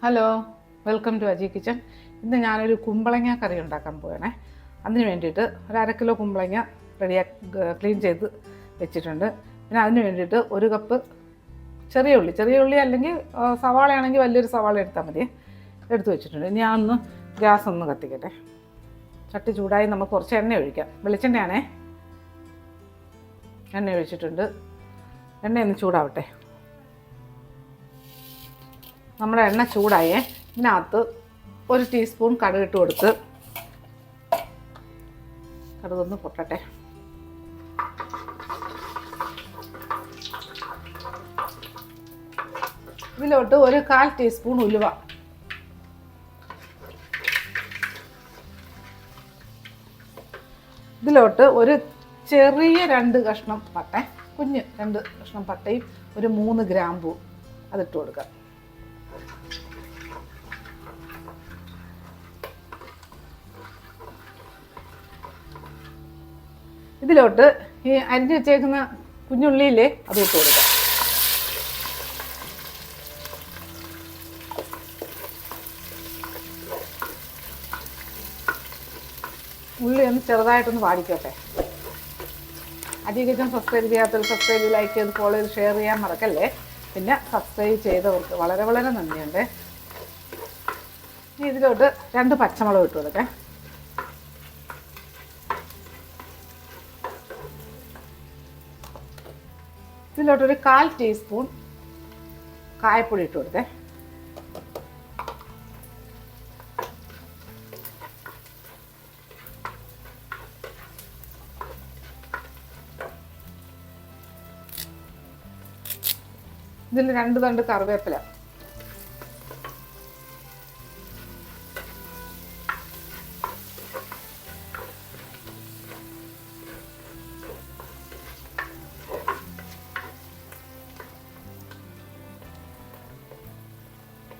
Hello, welcome to Aji kitchen. ഇന്ന് ഞാനൊരു കുമ്പളങ്ങ കറി ഉണ്ടാക്കാൻ പോവുകയാണേ. അതിന് വേണ്ടിയിട്ട് ഒരു 1/2 കിലോ കുമ്പളങ്ങ ക്ലീൻ ചെയ്ത് വെച്ചിട്ടുണ്ട്. പിന്നെ അതിന് വേണ്ടിയിട്ട് 1 കപ്പ് ചെറിയ ഉള്ളി അല്ലെങ്കിൽ സവാളയാണെങ്കിൽ വലിയൊരു സവാള എടുത്താൽ മതി, എടുത്ത് വെച്ചിട്ടുണ്ട്. ഇനി ഞാനൊന്ന് ഗ്യാസ് ഒന്ന് കത്തിക്കട്ടെ. ചട്ടി ചൂടായി നമുക്ക് കുറച്ച് എണ്ണ ഒഴിക്കാം. വെളിച്ചെണ്ണയാണേ. എണ്ണ ഒഴിച്ചിട്ടുണ്ട്. എണ്ണയൊന്ന് ചൂടാവട്ടെ. നമ്മുടെ എണ്ണ ചൂടായേ. ഇതിനകത്ത് 1 ടീസ്പൂൺ കടുക് ഇട്ട് കൊടുത്ത് കടുകൊന്ന് പൊട്ടട്ടെ. ഇതിലോട്ട് 1/4 ടീസ്പൂൺ ഉലുവ, ഇതിലോട്ട് ഒരു ചെറിയ 2 കഷ്ണം പട്ട, കുഞ്ഞ് 2 കഷ്ണം പട്ടയും 3 ഗ്രാമ്പൂ അതിട്ട് കൊടുക്കാം. ഇതിലോട്ട് ഈ അരിഞ്ഞ് വെച്ചേക്കുന്ന കുഞ്ഞുള്ളിയില്ലേ അത് ഇട്ട് കൊടുക്കാം. ഉള്ളി ഒന്ന് ചെറുതായിട്ടൊന്ന് വാടിക്കോട്ടെ. അജി കിച്ചൺ സബ്സ്ക്രൈബ് ചെയ്യാത്തവർ സബ്സ്ക്രൈബ്, ലൈക്ക് ചെയ്ത് ഫോളോ ചെയ്ത് ഷെയർ ചെയ്യാൻ മറക്കല്ലേ. പിന്നെ സബ്സ്ക്രൈബ് ചെയ്തവർക്ക് വളരെ വളരെ നന്ദിയുണ്ട്. ഇനി ഇതിലോട്ട് 2 പച്ചമുളക് ഇട്ട് കൊടുക്കാം. ഇതിലോട്ടൊരു 1/4 ടീസ്പൂൺ കായപ്പൊടി ഇട്ട് കൊടുത്തേ. ഇതിൽ 2 തണ്ട് കറിവേപ്പില,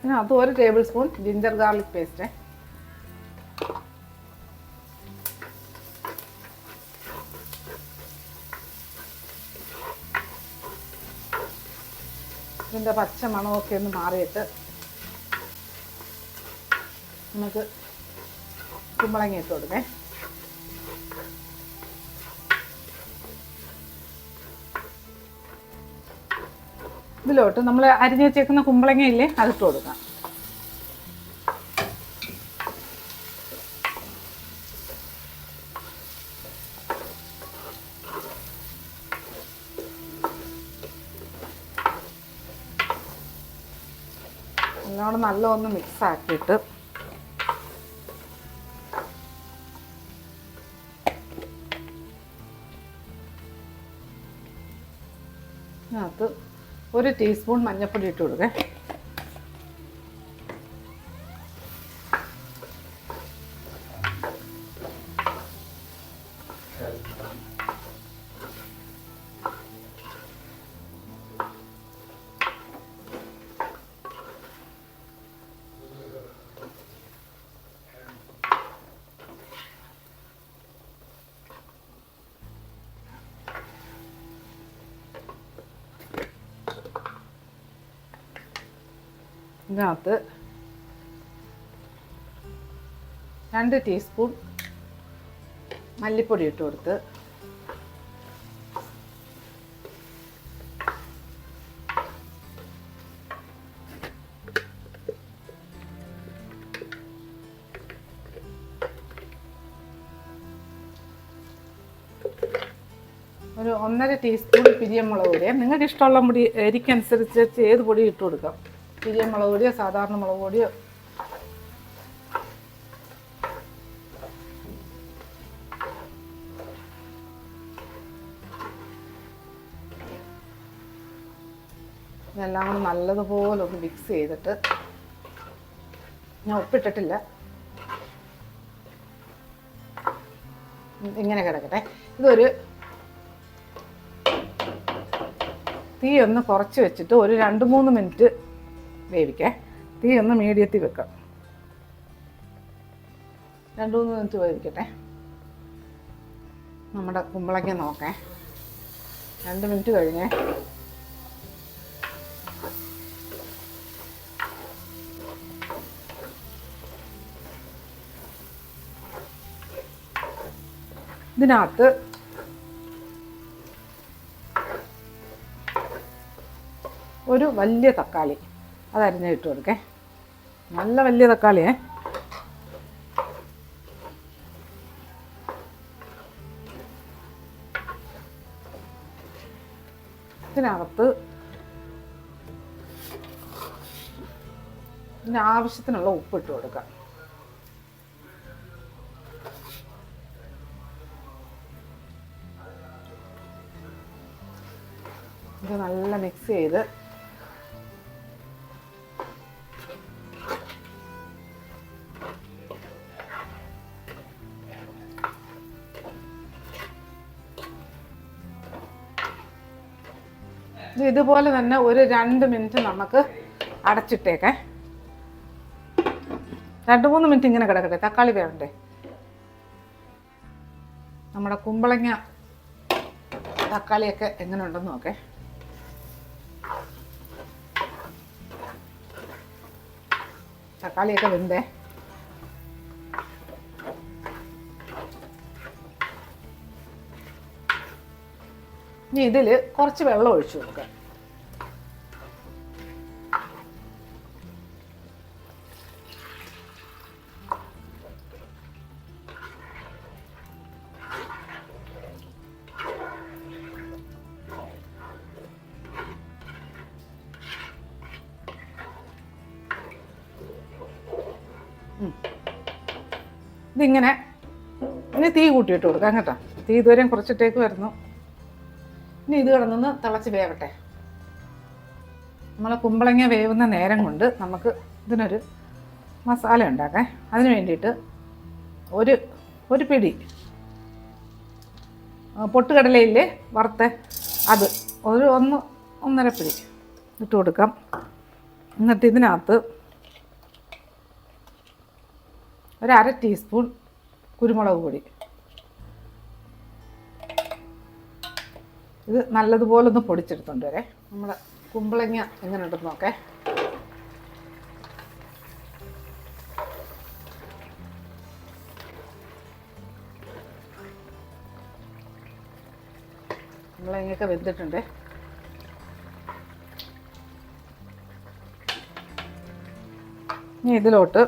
പിന്നെ അത് 1 table spoon ginger garlic paste, ഇതിൻ്റെ പച്ച മണമൊക്കെ ഒന്ന് മാറിയിട്ട് നമുക്ക് കുമ്പളങ്ങ ഇട്ട് കൊടുക്കേ. ഇതിലോട്ട് നമ്മൾ അരിഞ്ഞ് വെച്ചേക്കുന്ന കുമ്പളങ്ങയില്ലേ അതിട്ട് കൊടുക്കാം. നല്ലോണം നല്ലൊന്ന് മിക്സ് ആക്കിയിട്ട് അതിനകത്ത് 1 ടീസ്പൂൺ മഞ്ഞൾപ്പൊടി ഇട്ട് കൊടുക്കേ. ഇതിനകത്ത് 2 ടീസ്പൂൺ മല്ലിപ്പൊടി ഇട്ട് കൊടുത്ത് ഒരു 1/2 ടീസ്പൂൺ പിരിയമുളക് പൊടി. നിങ്ങൾക്ക് ഇഷ്ടമുള്ള പൊടി എരിക്കനുസരിച്ച് ഏത് പൊടി ഇട്ട് കൊടുക്കാം. പിരിയമുളക് പൊടിയോ സാധാരണ മുളക് പൊടിയോ. ഇതെല്ലാം കൂടി നല്ലതുപോലെ ഒന്ന് മിക്സ് ചെയ്തിട്ട്, ഞാൻ ഉപ്പിട്ടിട്ടില്ല, ഇങ്ങനെ കിടക്കട്ടെ. ഇതൊരു തീ ഒന്ന് കുറച്ച് വെച്ചിട്ട് ഒരു 2-3 മിനിറ്റ് വേവിക്കേ. തീ ഒന്ന് മീഡിയത്തിൽ വെക്കാം. 2-3 മിനിറ്റ് വേവിക്കട്ടെ. നമ്മുടെ കുമ്പളങ്ങ നോക്കേ. 2 മിനിറ്റ് കഴിഞ്ഞേ. ഇതിനകത്ത് ഒരു വലിയ തക്കാളി അതരിഞ്ഞ് ഇട്ട് കൊടുക്കേ. നല്ല വലിയ തക്കാളിയേ. ഇതിനകത്ത് ആവശ്യത്തിനുള്ള ഉപ്പ് ഇട്ട് കൊടുക്കാം. ഇത് നല്ല മിക്സ് ചെയ്ത് ഇതുപോലെ തന്നെ ഒരു 2 മിനിറ്റ് നമുക്ക് അടച്ചിട്ടേക്കേ. 2-3 മിനിറ്റ് ഇങ്ങനെ കിടക്കട്ടെ, തക്കാളി വേണ്ടേ. നമ്മുടെ കുമ്പളങ്ങ തക്കാളിയൊക്കെ എങ്ങനെ ഉണ്ടെന്ന് നോക്കേ. തക്കാളിയൊക്കെ വെന്തേ. ഇനി ഇതിൽ കുറച്ച് വെള്ളം ഒഴിച്ചു കൊടുക്കുക. ഇതിങ്ങനെ ഇനി തീ കൂട്ടിയിട്ട് കൊടുക്കാം കേട്ടോ. തീ ഇതുവരെയും കുറച്ചിട്ടേക്ക് വരുന്നു. ഇനി ഇത് കിടന്നൊന്ന് തിളച്ച് വേവട്ടെ. നമ്മളെ കുമ്പളങ്ങ വേവുന്ന നേരം കൊണ്ട് നമുക്ക് ഇതിനൊരു മസാല ഉണ്ടാക്കാം. അതിന് വേണ്ടിയിട്ട് ഒരു പിടി പൊട്ടുകടലയില്ലേ വറുത്ത്, അത് ഒരു 1-1.5 പിടി ഇട്ട് കൊടുക്കാം. എന്നിട്ട് ഇതിനകത്ത് ഒരു 1/2 ടീസ്പൂൺ കുരുമുളക് പൊടി. ഇത് നല്ലതുപോലെ ഒന്ന് പൊടിച്ചെടുത്തോണ്ട് വരെ. നമ്മുടെ കുമ്പളങ്ങ എങ്ങനെ ഉണ്ടെന്ന് നോക്കേ. കുമ്പളങ്ങയൊക്കെ വെന്തിട്ടുണ്ട്. ഇനി ഇതിലോട്ട്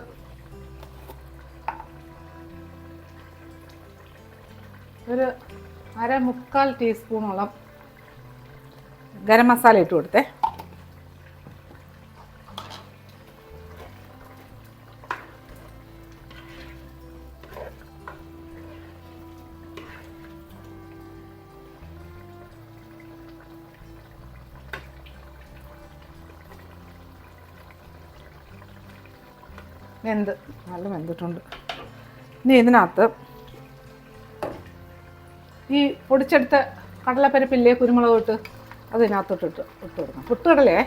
ഒരു 1/4 ടീസ്പൂണോളം ഗരം മസാല ഇട്ട് കൊടുത്തേ. നല്ല വെന്തിട്ടുണ്ട്. ഇനി ഇതിനകത്ത് ഈ പൊടിച്ചെടുത്ത കടലപ്പരിപ്പില്ലേ, കുരുമുളക് ഇട്ട് അതിനകത്തോട്ട് ഇട്ട് കൊടുക്കണം. പൊട്ടുകടലേ.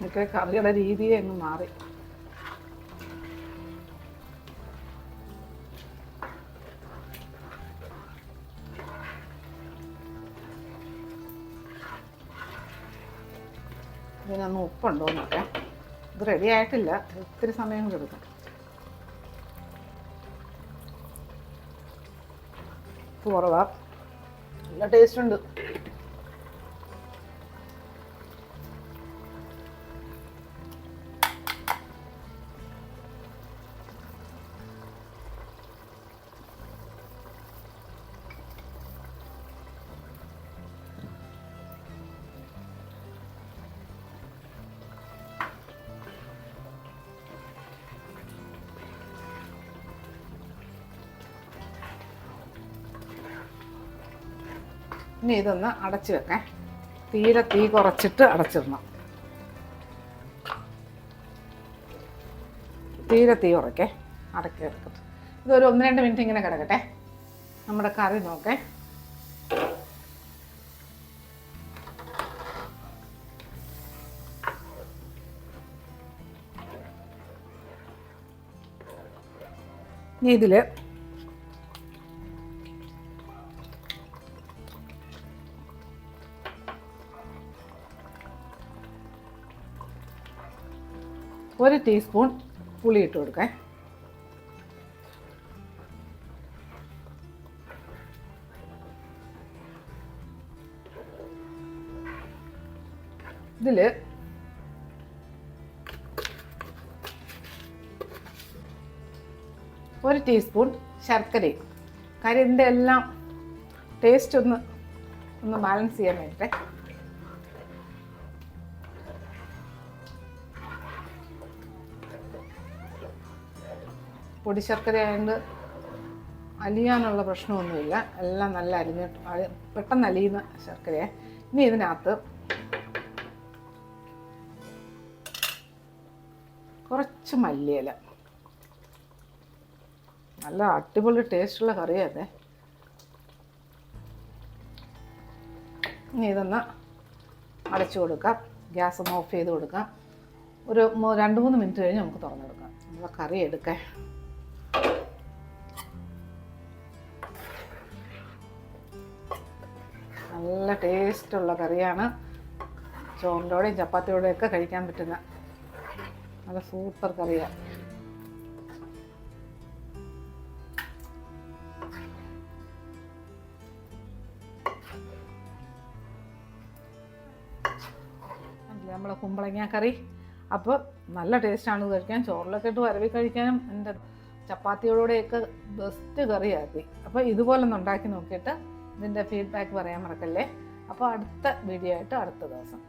ഒക്കെ കറിയുടെ രീതിയെ അങ്ങ് മാറി. ഇതിനൊന്ന് ഉപ്പുണ്ടോ എന്നൊക്കെ. ഇത് റെഡി ആയിട്ടില്ല, ഇത്തിരി സമയം കൂടി എടുക്കും. കുറവാ, നല്ല ടേസ്റ്റ് ഉണ്ട്. ഇനി ഇതൊന്ന് അടച്ചു വെക്കാം. തീരെ തീ കുറച്ചിട്ട് അടച്ചിടണം. തീരെ തീ കുറയ്ക്കേ, അടക്കി വെക്കട്ടെ. ഇതൊരു 1-2 മിനിറ്റ് ഇങ്ങനെ കിടക്കട്ടെ. നമ്മുടെ കറി നോക്കേ. ഇനി ഇതിൽ 1 ടീസ്പൂൺ പുളി ഇട്ട് കൊടുക്കാം. ഇതിൽ ഒരു ടീസ്പൂൺ ശർക്കരയും. കാര്യം ഇതിൻ്റെ എല്ലാം ടേസ്റ്റ് ഒന്ന് ബാലൻസ് ചെയ്യാൻ വേണ്ടിയിട്ട്. പൊടി ശർക്കര ആയതുകൊണ്ട് അലിയാനുള്ള പ്രശ്നമൊന്നുമില്ല. എല്ലാം നല്ല പെട്ടെന്ന് അലിയുന്ന ശർക്കരയാണ്. ഇനി ഇതിനകത്ത് കുറച്ച് മല്ലിയില. നല്ല അടിപൊളി ടേസ്റ്റുള്ള കറിയാണ്. ഇനി ഇതൊന്ന് അടച്ചു കൊടുക്കാം. ഗ്യാസ് ഒന്ന് ഓഫ് ചെയ്ത് കൊടുക്കാം. ഒരു 2-3 മിനിറ്റ് കഴിഞ്ഞ് നമുക്ക് തുറന്നെടുക്കാം. നമ്മൾ കറി എടുക്കാം. നല്ല ടേസ്റ്റുള്ള കറിയാണ്. ചോറിൻ്റെയോടെയും ചപ്പാത്തിയോടെയൊക്കെ കഴിക്കാൻ പറ്റുന്ന നല്ല സൂപ്പർ കറിയാണ്. നമ്മളെ കുമ്പളങ്ങ കറി. അപ്പോൾ നല്ല ടേസ്റ്റാണ് കഴിക്കാൻ. ചോറിലൊക്കെ ഇട്ട് വരവി കഴിക്കാനും എൻ്റെ ചപ്പാത്തിയോടെയൊക്കെ ബെസ്റ്റ് കറിയാക്കി. അപ്പോൾ ഇതുപോലൊന്ന് ഉണ്ടാക്കി നോക്കിയിട്ട് ഇതിൻ്റെ ഫീഡ്ബാക്ക് പറയാൻ മറക്കല്ലേ. അപ്പോൾ അടുത്ത വീഡിയോ ആയിട്ട് അടുത്ത ദിവസം.